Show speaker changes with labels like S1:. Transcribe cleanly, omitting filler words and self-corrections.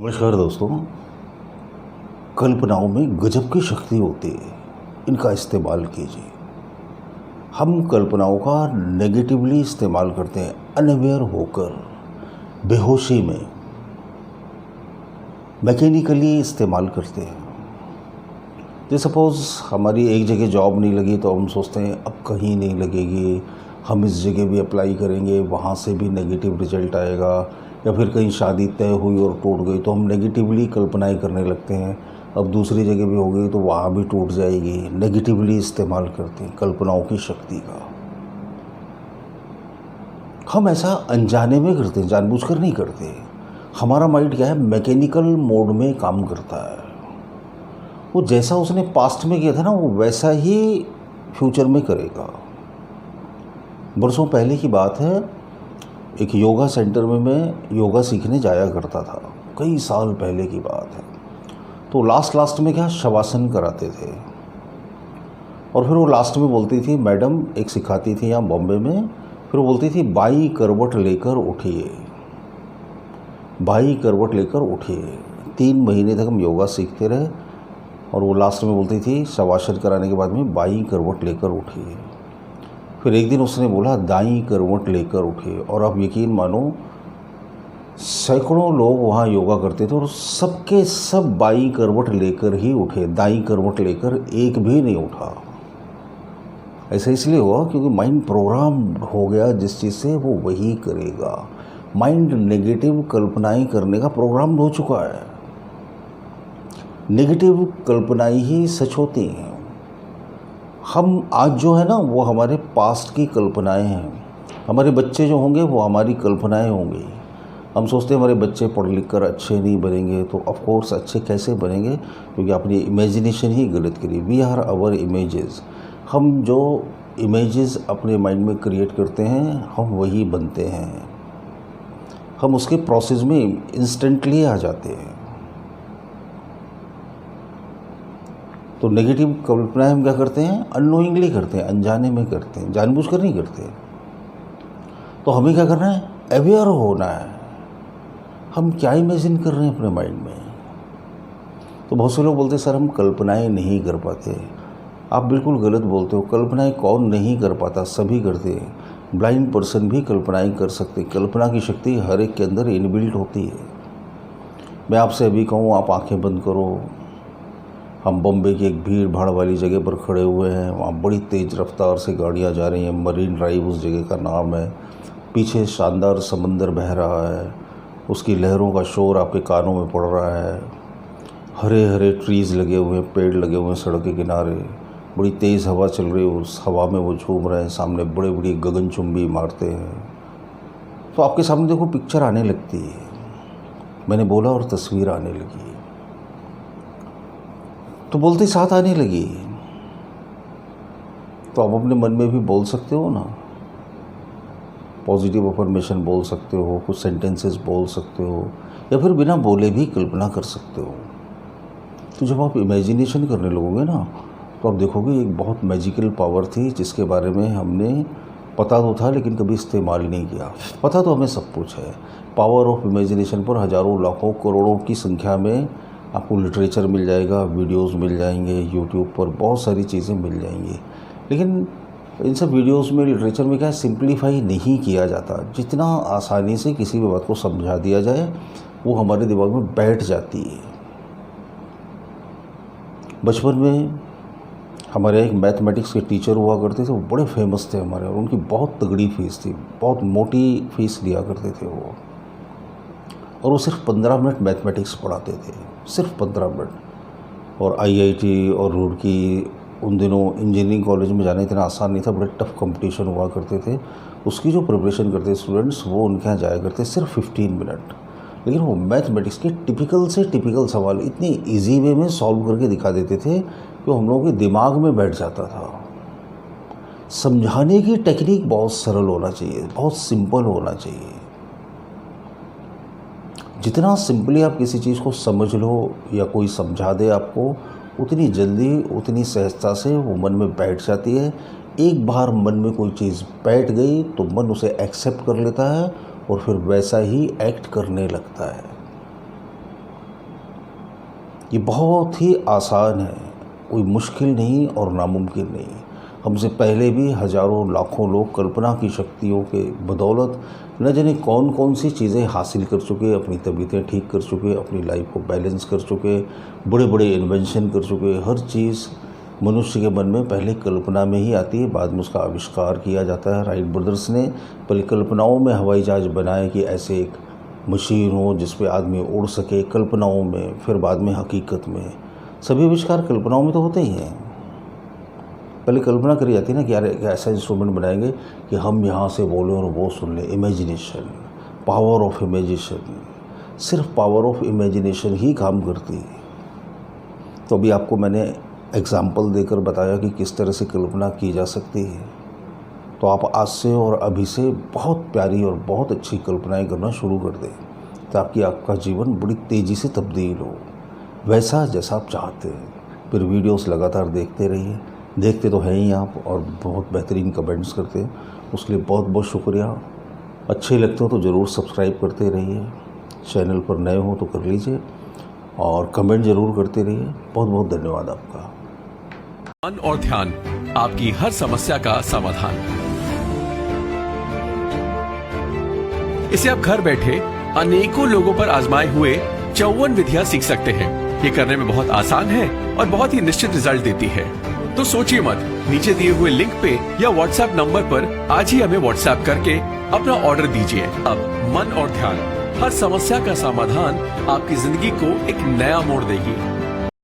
S1: नमस्कार दोस्तों। कल्पनाओं में गजब की शक्ति होती है, इनका इस्तेमाल कीजिए। हम कल्पनाओं का नेगेटिवली इस्तेमाल करते हैं, अनअवेयर होकर, बेहोशी में, मैकेनिकली इस्तेमाल करते हैं। जैसे सपोज़ हमारी एक जगह जॉब नहीं लगी तो हम सोचते हैं अब कहीं नहीं लगेगी, हम इस जगह भी अप्लाई करेंगे, वहाँ से भी नेगेटिव रिजल्ट आएगा। या फिर कहीं शादी तय हुई और टूट गई तो हम नेगेटिवली कल्पनाएं करने लगते हैं, अब दूसरी जगह भी हो गई तो वहाँ भी टूट जाएगी। नेगेटिवली इस्तेमाल करते हैं कल्पनाओं की शक्ति का। हम ऐसा अनजाने में करते हैं, जानबूझकर नहीं करते। हमारा माइंड क्या है, मैकेनिकल मोड में काम करता है। वो जैसा उसने पास्ट में किया था ना, वो वैसा ही फ्यूचर में करेगा। बरसों पहले की बात है, एक योगा सेंटर में मैं योगा सीखने जाया करता था, कई साल पहले की बात है। तो लास्ट में क्या शवासन कराते थे, और फिर वो लास्ट में बोलती थी, मैडम एक सिखाती थी यहाँ बॉम्बे में, फिर वो बोलती थी बाई करवट लेकर उठिए, बाई करवट लेकर उठिए। 3 महीने तक हम योगा सीखते रहे, और वो लास्ट में बोलती थी शवासन कराने के बाद में, बाई करवट लेकर उठिए। फिर एक दिन उसने बोला दाईं करवट लेकर उठे, और आप यकीन मानो सैकड़ों लोग वहाँ योगा करते थे और सबके सब बाईं करवट लेकर ही उठे, दाईं करवट लेकर एक भी नहीं उठा। ऐसा इसलिए हुआ क्योंकि माइंड प्रोग्राम हो गया, जिस चीज़ से वो वही करेगा। माइंड नेगेटिव कल्पनाएं करने का प्रोग्राम हो चुका है। नेगेटिव कल्पनाएं ही सच होती हैं। हम आज जो है ना, वो हमारे पास्ट की कल्पनाएं हैं। हमारे बच्चे जो होंगे वो हमारी कल्पनाएं होंगी। हम सोचते हैं हमारे बच्चे पढ़ लिख कर अच्छे नहीं बनेंगे, तो ऑफ कोर्स अच्छे कैसे बनेंगे, क्योंकि अपनी इमेजिनेशन ही गलत करी। We are our images. हम जो इमेजेस अपने माइंड में क्रिएट करते हैं, हम वही बनते हैं। हम उसके प्रोसेस में इंस्टेंटली आ जाते हैं। तो नेगेटिव कल्पनाएं हम क्या करते हैं, अननोइंगली करते हैं, अनजाने में करते हैं, जानबूझकर नहीं करते। तो हमें क्या करना है, अवेयर होना है। हम क्या इमेजिन कर रहे हैं अपने माइंड में। तो बहुत से लोग बोलते हैं सर हम कल्पनाएं नहीं कर पाते। आप बिल्कुल गलत बोलते हो। कल्पनाएं कौन नहीं कर पाता, सभी करते हैं। ब्लाइंड पर्सन भी कल्पनाएं कर सकते। कल्पना की शक्ति हर एक के अंदर इनबिल्ट होती है। मैं आपसे अभी कहूँ आप आंखें बंद करो, हम बॉम्बे की एक भीड़ भाड़ वाली जगह पर खड़े हुए हैं, वहाँ बड़ी तेज़ रफ्तार से गाड़ियाँ जा रही हैं, मरीन ड्राइव उस जगह का नाम है। पीछे शानदार समंदर बह रहा है, उसकी लहरों का शोर आपके कानों में पड़ रहा है। हरे हरे ट्रीज़ लगे हुए हैं, पेड़ लगे हुए हैं सड़क के किनारे। बड़ी तेज़ हवा चल रही है, उस हवा में वो झूम रहे हैं। सामने बड़े बड़ी गगनचुंबी इमारतें हैं। तो आपके सामने देखो पिक्चर आने लगती है। मैंने बोला और तस्वीर आने लगी, तो बोलते साथ आने लगी। तो आप अपने मन में भी बोल सकते हो ना, पॉजिटिव अफर्मेशन बोल सकते हो, कुछ सेंटेंसेस बोल सकते हो, या फिर बिना बोले भी कल्पना कर सकते हो। तो जब आप इमेजिनेशन करने लगोगे ना, तो आप देखोगे एक बहुत मैजिकल पावर थी, जिसके बारे में हमने पता तो था लेकिन कभी इस्तेमाल नहीं किया। पता तो हमें सब कुछ है। पावर ऑफ इमेजिनेशन पर हज़ारों लाखों करोड़ों की संख्या में आपको लिटरेचर मिल जाएगा, वीडियोस मिल जाएंगे, यूट्यूब पर बहुत सारी चीज़ें मिल जाएंगी। लेकिन इन सब वीडियोस में, लिटरेचर में क्या सिंप्लीफाई नहीं किया जाता। जितना आसानी से किसी भी बात को समझा दिया जाए, वो हमारे दिमाग में बैठ जाती है। बचपन में हमारे एक मैथमेटिक्स के टीचर हुआ करते थे, वो बड़े फेमस थे हमारे, और उनकी बहुत तगड़ी फीस थी, बहुत मोटी फीस लिया करते थे वो। और वो सिर्फ 15 मिनट मैथमेटिक्स पढ़ाते थे, सिर्फ 15 मिनट। और आईआईटी और रुड़की, उन दिनों इंजीनियरिंग कॉलेज में जाना इतना आसान नहीं था, बड़े टफ कंपटीशन हुआ करते थे। उसकी जो प्रिपरेशन करते स्टूडेंट्स, वो उनके यहाँ जाया करते सिर्फ 15 मिनट। लेकिन वो मैथमेटिक्स के टिपिकल से टिपिकल सवाल इतनी ईजी वे में सॉल्व करके दिखा देते थे कि हम लोगों के दिमाग में बैठ जाता था। समझाने की टेक्निक बहुत सरल होना चाहिए, बहुत सिंपल होना चाहिए। जितना सिंपली आप किसी चीज़ को समझ लो या कोई समझा दे आपको, उतनी जल्दी, उतनी सहजता से वो मन में बैठ जाती है। एक बार मन में कोई चीज़ बैठ गई तो मन उसे एक्सेप्ट कर लेता है और फिर वैसा ही एक्ट करने लगता है। ये बहुत ही आसान है, कोई मुश्किल नहीं और नामुमकिन नहीं। हमसे पहले भी हज़ारों लाखों लोग कल्पना की शक्तियों के बदौलत न जाने कौन कौन सी चीज़ें हासिल कर चुके, अपनी तबीयतें ठीक कर चुके, अपनी लाइफ को बैलेंस कर चुके, बड़े बड़े इन्वेंशन कर चुके। हर चीज़ मनुष्य के मन में पहले कल्पना में ही आती है, बाद में उसका आविष्कार किया जाता है। राइट ब्रदर्स ने पहले कल्पनाओं में हवाई जहाज़ बनाए कि ऐसे एक मशीन हो जिस पे आदमी उड़ सके, कल्पनाओं में, फिर बाद में हकीकत में। सभी आविष्कार कल्पनाओं में तो होते ही हैं। पहले कल्पना करी जाती है ना कि यार एक ऐसा इंस्ट्रूमेंट बनाएंगे कि हम यहाँ से बोलें और वो सुन लें। इमेजिनेशन, पावर ऑफ इमेजिनेशन, सिर्फ पावर ऑफ इमेजिनेशन ही काम करती है। तो अभी आपको मैंने एग्जाम्पल देकर बताया कि किस तरह से कल्पना की जा सकती है। तो आप आज से और अभी से बहुत प्यारी और बहुत अच्छी कल्पनाएं करना शुरू कर दें, ताकि आपका जीवन बड़ी तेज़ी से तब्दील हो, वैसा जैसा आप चाहते हैं। फिर वीडियोस लगातार देखते रहिए, देखते तो हैं ही आप, और बहुत बेहतरीन कमेंट्स करते हैं, उसके लिए बहुत बहुत शुक्रिया। अच्छे लगते हो तो ज़रूर सब्सक्राइब करते रहिए, चैनल पर नए हो तो कर लीजिए, और कमेंट ज़रूर करते रहिए। बहुत बहुत धन्यवाद आपका।
S2: मन और ध्यान, आपकी हर समस्या का समाधान। इसे आप घर बैठे अनेकों लोगों पर आजमाए हुए 54 विधियां सीख सकते हैं। ये करने में बहुत आसान है और बहुत ही निश्चित रिजल्ट देती है। तो सोचिए मत, नीचे दिए हुए लिंक पे या व्हाट्सएप नंबर पर आज ही हमें व्हाट्सएप करके अपना ऑर्डर दीजिए। अब मन और ध्यान, हर समस्या का समाधान आपकी जिंदगी को एक नया मोड़ देगी।